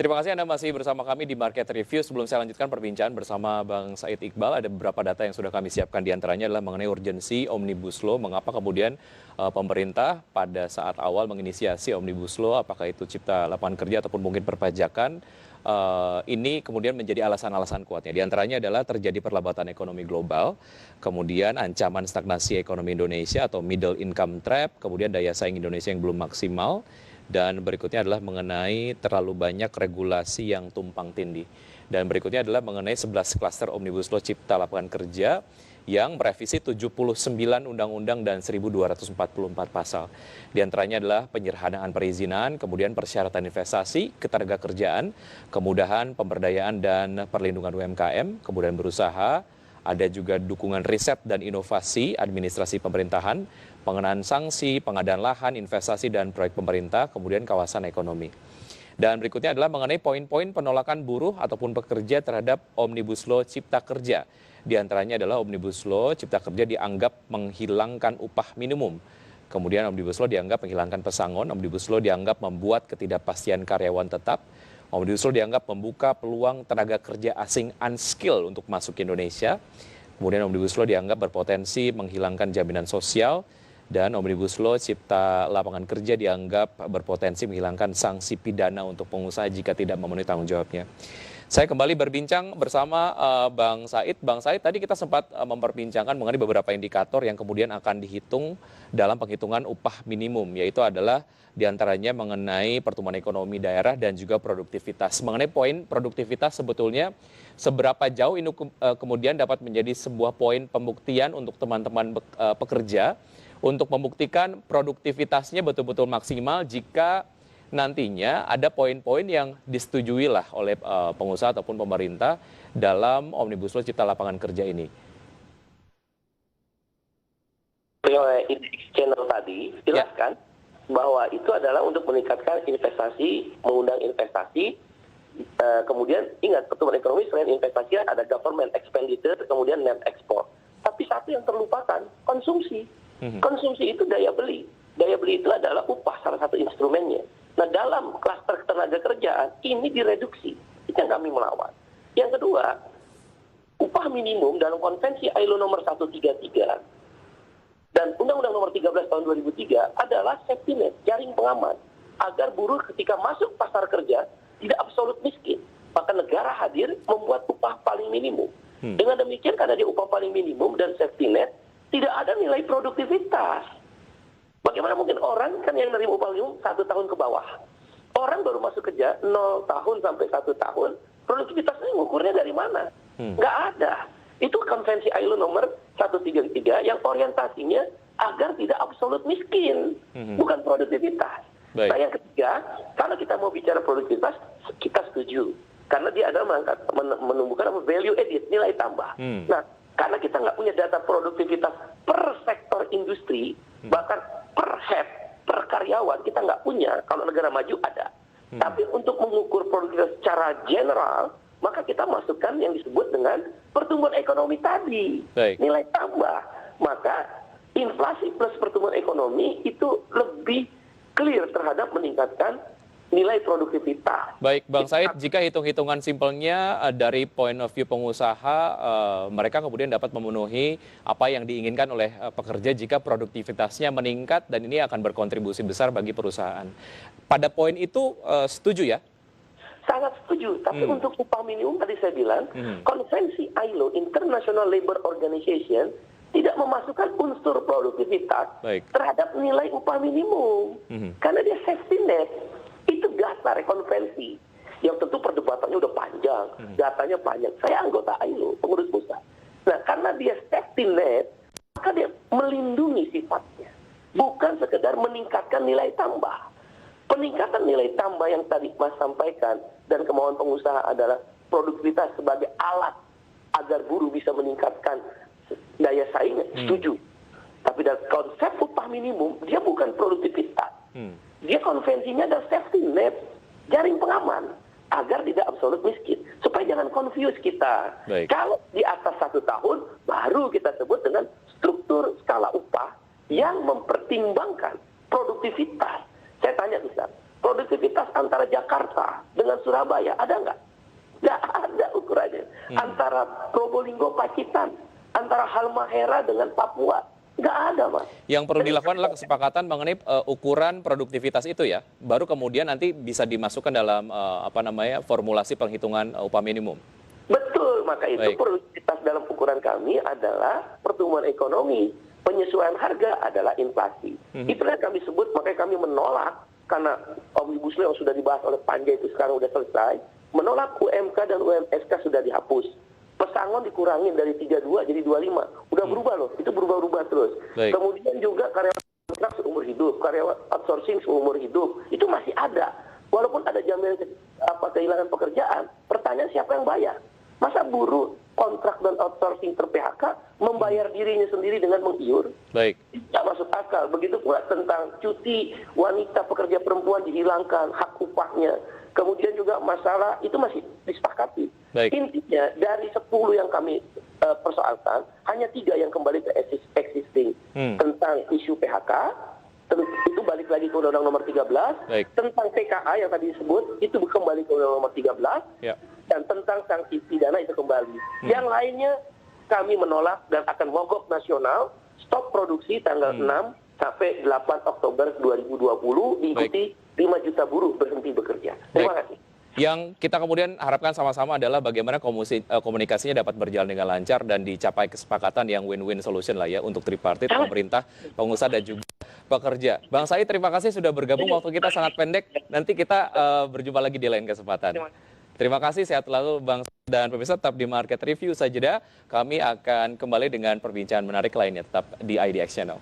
Terima kasih Anda masih bersama kami di Market Review. Sebelum saya lanjutkan perbincangan bersama Bang Said Iqbal, ada beberapa data yang sudah kami siapkan. Di antaranya adalah mengenai urgensi Omnibus Law. Mengapa kemudian pemerintah pada saat awal menginisiasi Omnibus Law, apakah itu cipta lapangan kerja ataupun mungkin perpajakan, ini kemudian menjadi alasan-alasan kuatnya. Di antaranya adalah terjadi perlambatan ekonomi global, kemudian ancaman stagnasi ekonomi Indonesia atau middle income trap, kemudian daya saing Indonesia yang belum maksimal, dan berikutnya adalah mengenai terlalu banyak regulasi yang tumpang tindih. Dan berikutnya adalah mengenai 11 klaster Omnibus Law Cipta Lapangan Kerja yang merevisi 79 undang-undang dan 1.244 pasal. Di antaranya adalah penyederhanaan perizinan, kemudian persyaratan investasi, ketenagakerjaan, kemudahan pemberdayaan dan perlindungan UMKM, kemudian berusaha, ada juga dukungan riset dan inovasi administrasi pemerintahan, pengenaan sanksi, pengadaan lahan, investasi dan proyek pemerintah, kemudian kawasan ekonomi. Dan berikutnya adalah mengenai poin-poin penolakan buruh ataupun pekerja terhadap Omnibus Law Cipta Kerja. Di antaranya adalah Omnibus Law Cipta Kerja dianggap menghilangkan upah minimum. Kemudian Omnibus Law dianggap menghilangkan pesangon, Omnibus Law dianggap membuat ketidakpastian karyawan tetap, Omnibus Law dianggap membuka peluang tenaga kerja asing unskilled untuk masuk ke Indonesia. Kemudian Omnibus Law dianggap berpotensi menghilangkan jaminan sosial, dan Omnibus Law Cipta Lapangan Kerja dianggap berpotensi menghilangkan sanksi pidana untuk pengusaha jika tidak memenuhi tanggung jawabnya. Saya kembali berbincang bersama Bang Said. Bang Said, tadi kita sempat memperbincangkan mengenai beberapa indikator yang kemudian akan dihitung dalam penghitungan upah minimum, yaitu adalah diantaranya mengenai pertumbuhan ekonomi daerah dan juga produktivitas. Mengenai poin produktivitas sebetulnya seberapa jauh ini kemudian dapat menjadi sebuah poin pembuktian untuk teman-teman pekerja untuk membuktikan produktivitasnya betul-betul maksimal jika nantinya ada poin-poin yang disetujui lah oleh pengusaha ataupun pemerintah dalam Omnibus Law Cipta Lapangan Kerja ini. Channel tadi jelaskan bahwa itu adalah untuk meningkatkan investasi, mengundang investasi. Kemudian ingat, pertumbuhan ekonomi selain investasi ada government expenditure, kemudian net export. Tapi satu yang terlupakan, konsumsi. Konsumsi itu daya beli. Daya beli itu adalah upah, salah satu instrumennya. Nah, dalam klaster tenaga kerjaan ini direduksi. Itu yang kami melawan. Yang kedua, upah minimum dalam konvensi ILO nomor 133 dan Undang-Undang nomor 13 tahun 2003 adalah safety net, jaring pengaman, agar buruh ketika masuk pasar kerja tidak absolut miskin. Maka negara hadir membuat upah paling minimum. Dengan demikian, karena dia upah paling minimum dan safety net, tidak ada nilai produktivitas. Bagaimana mungkin orang kan yang menerima upah minimum 1 tahun ke bawah. Orang baru masuk kerja 0 tahun sampai 1 tahun, produktivitasnya ngukurnya dari mana? Nggak ada. Itu konvensi ILO nomor 133 yang orientasinya agar tidak absolut miskin, bukan produktivitas. Baik. Nah, yang ketiga, kalau kita mau bicara produktivitas, kita setuju. Karena dia adalah menumbuhkan value added, nilai tambah. Nah, karena kita nggak punya data produktivitas per sektor industri, bahkan per head, per karyawan, kita nggak punya. Kalau negara maju ada. Tapi untuk mengukur produktivitas secara general, maka kita masukkan yang disebut dengan pertumbuhan ekonomi tadi. Baik. Nilai tambah. Maka inflasi plus pertumbuhan ekonomi itu lebih clear terhadap meningkatkan nilai produktivitas. Baik, Bang Said, jika hitung-hitungan simpelnya dari point of view pengusaha, mereka kemudian dapat memenuhi apa yang diinginkan oleh pekerja jika produktivitasnya meningkat dan ini akan berkontribusi besar bagi perusahaan. Pada poin itu setuju ya? Sangat setuju, tapi untuk upah minimum tadi saya bilang, konvensi ILO, International Labour Organization, tidak memasukkan unsur produktivitas terhadap nilai upah minimum. Karena dia safety net. Itu dasar konvensi. Yang tentu perdebatannya udah panjang, datanya panjang. Saya anggota ILO, pengurus pusat. Nah, karena dia safety net, maka dia melindungi sifatnya. Bukan sekedar meningkatkan nilai tambah. Peningkatan nilai tambah yang tadi Mas sampaikan dan kemauan pengusaha adalah produktivitas sebagai alat agar buruh bisa meningkatkan daya saingnya, setuju. Tapi dalam konsep upah minimum, dia bukan produktivitas. Dia konvensinya ada safety net, jaring pengaman, agar tidak absolut miskin. Supaya jangan confuse kita. Baik. Kalau di atas 1 tahun, baru kita sebut dengan struktur skala upah yang mempertimbangkan produktivitas. Saya tanya Ustaz, produktivitas antara Jakarta dengan Surabaya ada nggak? Nggak ada ukurannya. Antara Probolinggo Pacitan, antara Halmahera dengan Papua, nggak ada, Mas. Yang perlu dilakukan adalah kesepakatan mengenai ukuran produktivitas itu ya, baru kemudian nanti bisa dimasukkan dalam formulasi penghitungan upah minimum. Betul, maka itu Baik. produktivitas dalam ukuran kami adalah pertumbuhan ekonomi, penyesuaian harga adalah inflasi. Itulah yang kami sebut, makanya kami menolak karena Omnibus Law yang sudah dibahas oleh Panja itu sekarang sudah selesai, menolak UMK dan UMSK sudah dihapus. Pesangon dikurangin dari 32 jadi 25. Udah berubah loh, itu berubah-ubah terus. Baik. Kemudian juga karyawan kontrak seumur hidup, karyawan outsourcing seumur hidup, itu masih ada. Walaupun ada jaminan kehilangan pekerjaan, pertanyaan siapa yang bayar? Masa buruh kontrak dan outsourcing ter-PHK membayar dirinya sendiri dengan mengiur? Baik. Tidak masuk akal. Begitu pula tentang cuti wanita pekerja perempuan dihilangkan hak upahnya. Kemudian juga masalah itu masih disepakati. Baik. Intinya dari 10 yang kami persoalkan, hanya 3 yang kembali ke existing. Tentang isu PHK, itu balik lagi ke Undang-Undang Nomor 13. Baik. Tentang TKA yang tadi disebut, itu kembali ke Undang-Undang Nomor 13. Ya. Dan tentang sanksi pidana itu kembali. Yang lainnya kami menolak dan akan mogok nasional, stop produksi tanggal 6 sampai 8 Oktober 2020, diikuti 5 juta buruh berhenti bekerja. Terima kasih. Yang kita kemudian harapkan sama-sama adalah bagaimana komunikasinya dapat berjalan dengan lancar dan dicapai kesepakatan yang win-win solution lah ya untuk tripartit, pemerintah, pengusaha dan juga pekerja. Bang Said, terima kasih sudah bergabung, waktu kita sangat pendek. Nanti kita berjumpa lagi di lain kesempatan. Terima kasih, sehat selalu Bang Said, dan pemirsa tetap di Market Review saja. Kami akan kembali dengan perbincangan menarik lainnya tetap di IDX Channel.